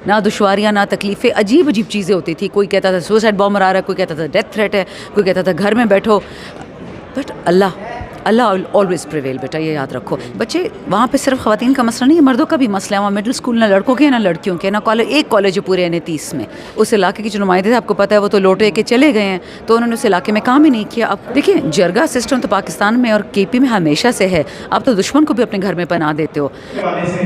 ना दुश्वारियाँ ना तकलीफ़ें, अजीब अजीब चीज़ें होती थी। कोई कहता था सुसाइड बॉम्बर आ रहा है, कोई कहता था डेथ थ्रेट है, कोई कहता था घर में बैठो। बट अल्लाह ऑलवेज प्रिवेल बेटा, ये याद रखो। बच्चे वहाँ पे सिर्फ ख़वातीन का मसला नहीं है, मर्दों का भी मसला है। वहाँ मिडिल स्कूल ना लड़कों के ना लड़कियों के, ना कॉलेज, एक कॉलेज है पूरे NA30 में। उस इलाके के जो नुमाइंदे थे, आपको पता है, वो तो लौटे के चले गए हैं, तो उन्होंने उस इलाके में काम ही नहीं किया। अब देखिए, जरगा सिस्टम तो पाकिस्तान में और KP में हमेशा से है। आप तो दुश्मन को भी अपने घर में पनाह देते हो।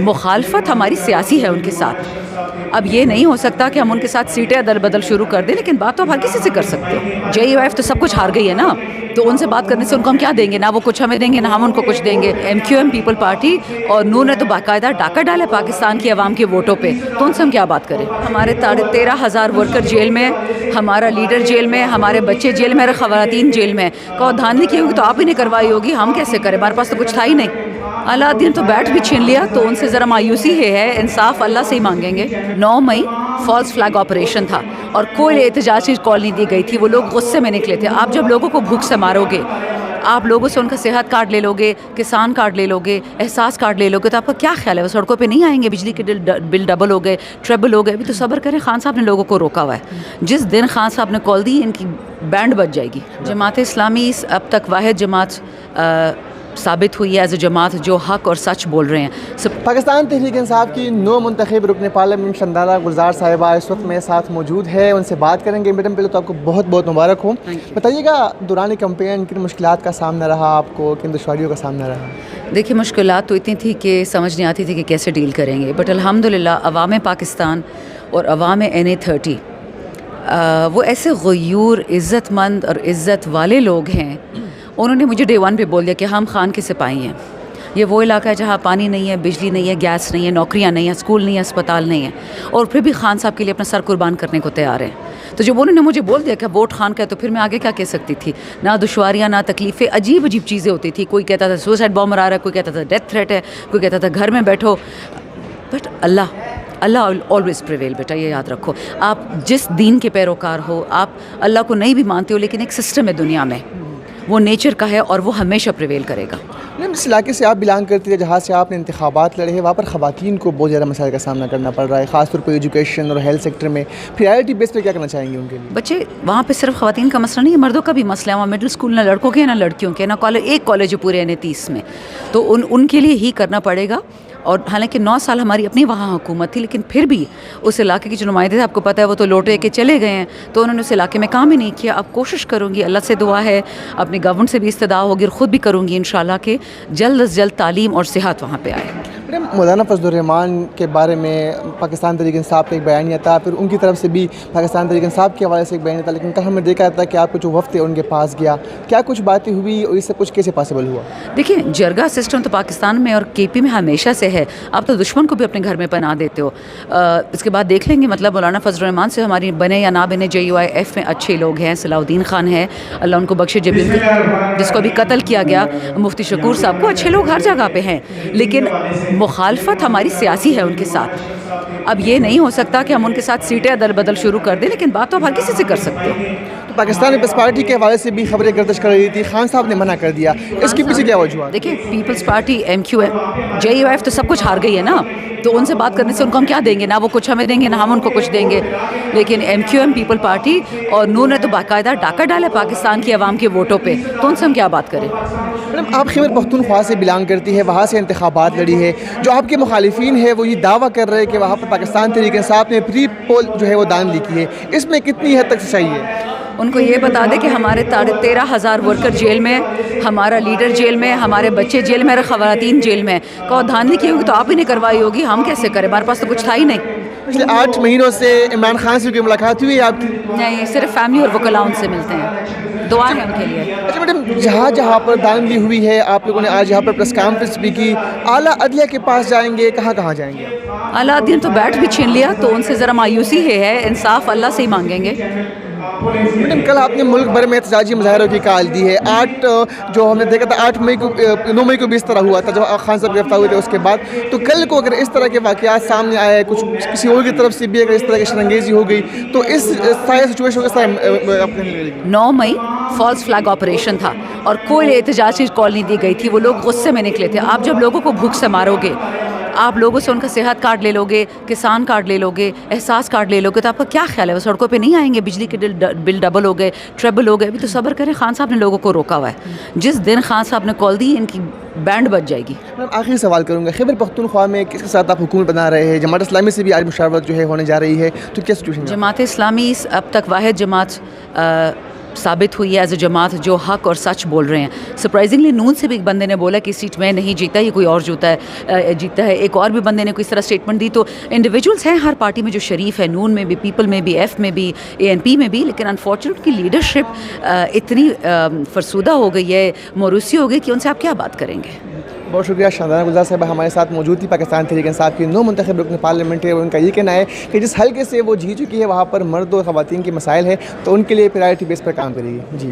मुखालफत हमारी सियासी है उनके साथ। अब ये नहीं हो सकता कि हम उनके साथ सीटें अदल बदल शुरू कर दें, लेकिन बात तो आप हर किसी से कर सकते हो। JUIF तो सब कुछ हार गई है ना, तो उनसे बात करने से उनको हम क्या देंगे? ना वो कुछ हमें देंगे, ना हम उनको कुछ देंगे। MQM पीपल पार्टी और नून ने तो बाकायदा डाका डाला पाकिस्तान की आवाम के वोटों पे, तो उनसे हम क्या बात करें? हमारे 13,000 वर्कर जेल में, हमारा लीडर जेल में, हमारे बच्चे जेल में, ख़वातीन जेल में। कहो धांधली की होगी तो आप ही ने करवाई होगी, हम कैसे करें? हमारे पास तो कुछ था ही नहीं। अलाउद्दीन तो बैट भी छीन लिया, तो उनसे ज़रा मायूसी है, इंसाफ अल्लाह से ही मांगेंगे। 9 मई फॉल्स फ्लैग ऑपरेशन था और कोई एहतजाजी कॉल नहीं दी गई थी। वो लोग गुस्से में निकले थे। आप जब लोगों को भूख से मारोगे, आप लोगों से उनका सेहत कार्ड ले लोगे, किसान कार्ड ले लोगे, एहसास कार्ड ले लोगे, तो आपका क्या ख्याल है वो सड़कों पे नहीं आएंगे? बिजली के बिल डबल हो गए, ट्रिपल हो गए। अभी तो सब्र करें, खान साहब ने लोगों को रोका हुआ है। जिस दिन खान साहब ने कॉल दी, इनकी बैंड बज जाएगी। जमात इस्लामी अब तक वाहिद जमात साबित हुई है एज ए जमात जो हक और सच बोल रहे हैं। पाकिस्तान तहरीक इंसाफ की नो मुंतखब रुकन पार्लियामेंट शंदाला गुलजार साहिबा इस वक्त मेरे साथ मौजूद है, उनसे बात करेंगे। मैडम, पहले तो आपको बहुत बहुत मुबारक हो। बताइएगा, दौरान कैंपेन किन मुश्किलात का सामना रहा आपको, किन दुश्वारियों का सामना रहा? देखिए, मुश्किलात तो इतनी थी कि समझ नहीं आती थी कि कैसे डील करेंगे, बट अल्हम्दुलिल्लाह अवाम पाकिस्तान और अवाम NA30 वो ऐसे गयूर, इज़्ज़तमंद और इज़्ज़त वाले लोग हैं। उन्होंने मुझे डे 1 पे बोल दिया कि हम खान के सिपाही हैं। ये वो इलाका है जहाँ पानी नहीं है, बिजली नहीं है, गैस नहीं है, नौकरियाँ नहीं है, स्कूल नहीं है, अस्पताल नहीं है, और फिर भी खान साहब के लिए अपना सर कुर्बान करने को तैयार हैं। तो जब उन्होंने मुझे बोल दिया कि वोट खान का है, तो फिर मैं आगे क्या कह सकती थी? ना दुश्वारियाँ ना तकलीफ़ें, अजीब अजीब चीज़ें होती थी। कोई कहता था सुसाइड बॉम्बर आ रहा है, कोई कहता था डेथ थ्रेट है, कोई कहता था घर में बैठो। बट अल्लाह ऑलवेज प्रिवेल बेटा, ये याद रखो। आप जिस दीन के पैरोकार हो, आप अल्लाह को नहीं भी मानते हो, लेकिन एक सिस्टम है दुनिया में, वो नेचर का है और वो हमेशा प्रिवेल करेगा। जिस इलाके से आप बिलोंग करती है, जहाँ से आपने इंतखाबात लड़े हैं, वहाँ पर ख़वातीन को बहुत ज़्यादा मसाइल का सामना करना पड़ रहा है, ख़ासतौर पर एजुकेशन और हेल्थ सेक्टर में। प्रायोरिटी बेस पर क्या करना चाहेंगे उनके लिए? बच्चे वहाँ पे सिर्फ ख़वातीन का मसला नहीं है, मर्दों का भी मसला है। वहाँ मिडिल स्कूल ना लड़कों के ना लड़कियों के, ना कॉलेज, एक कॉलेज है पूरे NA30 में, तो उनके लिए ही करना पड़ेगा। और हालांकि 9 साल हमारी अपनी वहाँ हुकूमत थी, लेकिन फिर भी उस इलाके के जो नुमाइंदे थे, आपको पता है, वो तो लौटे के चले गए हैं, तो उन्होंने उस इलाके में काम ही नहीं किया। अब कोशिश करूँगी, अल्लाह से दुआ है, अपने गवर्नमेंट से भी इस्तदा होगी और ख़ुद भी करूँगी इंशाल्लाह कि जल्द से जल्द तालीम और सेहत वहाँ पे आए। मौलाना फजलुर रहमान के बारे में पाकिस्तान तहरीक इंसाफ का एक बयान था, फिर उनकी तरफ से भी पाकिस्तान तहरीक इंसाफ के हवाले से एक बयान था, लेकिन कल हमने देखा था कि आपको जो वफ्द है उनके पास गया, क्या कुछ बातें हुई और ये सब कुछ कैसे पॉसिबल हुआ? देखिए, जरगा सिस्टम तो पाकिस्तान में और KP में हमेशा से है। आप तो दुश्मन को भी अपने घर में पनाह देते हो। इसके बाद देख लेंगे, मतलब मौलाना फजलुर रहमान से हमारी बने या ना बने, JUIF में अच्छे लोग हैं। सलाउद्दीन खान है, अल्लाह उनको बख्शे, जिसको अभी कत्ल किया गया, मुफ्ती शकूर साहब को, अच्छे लोग हर जगह पे हैं, लेकिन मुखालफत हमारी सियासी है उनके साथ। अब ये नहीं हो सकता कि हम उनके साथ सीटें अदल बदल शुरू कर दें, लेकिन बात तो आप हर किसी से कर सकते हो। तो पाकिस्तान पीपल्स पार्टी के हवाले से भी खबरें गर्दिश कर रही थी, खान साहब ने मना कर दिया, इसके पीछे क्या वजह? देखिए, पीपल्स पार्टी, MQM, JUIF तो सब कुछ हार गई है ना, तो उनसे बात करने से उनको हम क्या देंगे? ना वो कुछ हमें देंगे, ना हम उनको कुछ देंगे। लेकिन MQM पीपल पार्टी और नून ने तो बाकायदा डाका डाला पाकिस्तान की आवाम के वोटों पे, तो उनसे हम क्या बात करें? मैडम, आप खैबर पख्तूनख्वा से बिलोंग करती है, वहाँ से इंतखाबात लड़ी है, जो आपके मुखालिफिन है वो ये दावा कर रहे हैं कि वहाँ पर पाकिस्तान तहरीक इंसाफ ने प्री पोल जो है वो दान ली की है, इसमें कितनी हद तक सच्चाई है? उनको ये बता दें कि हमारे 13,000 वर्कर जेल में, हमारा लीडर जेल में, हमारे बच्चे जेल में, ख़वातीन जेल में। कहो धांधली की होगी तो आप ही ने करवाई होगी, हम कैसे करें? हमारे पास तो कुछ था ही नहीं। पिछले 8 महीनों से इमरान खान से कोई मुलाकात हुई है आपकी? नहीं, सिर्फ फैमिली और वकला उनसे मिलते हैं, दुआ है उनके लिए। अच्छा मैडम, जहाँ जहाँ पर दानगी हुई है, आप लोगों ने आज यहाँ पर प्रेस कॉन्फ्रेंस भी की, आला अदलिया के पास जाएंगे, कहाँ कहाँ जाएंगे? अलाउद्दीन तो बैट भी छीन लिया, तो उनसे ज़रा मायूसी है, इंसाफ अल्लाह से ही मांगेंगे। मैडम, कल आपने मुल्क भर में एहतजाजी मुजाहरों की कॉल दी है। 8 जो हमने देखा था 8 मई को 9 मई को भी इस तरह हुआ था जब खान साहब गिरफ्तार हुए थे उसके बाद। तो कल को अगर इस तरह के वाक़यात सामने आए, कुछ किसी और की तरफ से भी अगर इस तरह की शरंगेज़ी हो गई, तो इस सारे सिचुएशन के 9 मई फॉल्स फ्लैग ऑपरेशन था और कोई एहतजाजी कॉल नहीं दी गई थी। वो लोग गुस्से में निकले थे। आप जब लोगों को भूख से मारोगे, آپ لوگوں سے ان کا صحت کارڈ لے لو گے, کسان کارڈ لے لو گے, احساس کارڈ لے لو گے, تو آپ کا کیا خیال ہے وہ سڑکوں پہ نہیں آئیں گے؟ بجلی کے بل ڈبل ہو گئے, ٹریبل ہو گئے. ابھی تو صبر کریں, خان صاحب نے لوگوں کو روکا ہوا ہے. جس دن خان صاحب نے کال دی ان کی بینڈ بج جائے گی. آخری سوال کروں گا, خیبر پختونخوا میں کس کے ساتھ آپ حکومت بنا رہے ہیں؟ جماعت اسلامی سے بھی آج مشاورت جو ہے ہونے جا رہی ہے, تو کیا سچویشن ہے؟ جماعت اسلامی اب تک واحد جماعت ثابت ہوئی ہے ایز اے جماعت جو حق اور سچ بول رہے ہیں. سرپرائزنگلی نون سے بھی ایک بندے نے بولا کہ اس سیٹ میں نہیں جیتا, یہ کوئی اور جیتا ہے. ایک اور بھی بندے نے کوئی اس طرح اسٹیٹمنٹ دی. تو انڈیویجولس ہیں ہر پارٹی میں جو شریف ہے, نون میں بھی, پیپل میں بھی, ایف میں بھی, ANP میں بھی, لیکن انفارچونیٹ کی لیڈرشپ اتنی فرسودہ ہو گئی ہے, موروثی ہو گئی کہ ان سے آپ کیا بات کریں گے. بہت شکریہ. شاندار گلزار صاحبہ ہمارے ساتھ موجود تھی, پاکستان تحریک انصاف کی نو منتخب رکن پارلیمنٹ ہے. ان کا یہ کہنا ہے کہ جس حلقے سے وہ جی چکی ہے وہاں پر مرد اور خواتین کے مسائل ہے, تو ان کے لیے پرائرٹی بیس پر کام کرے گی. جی.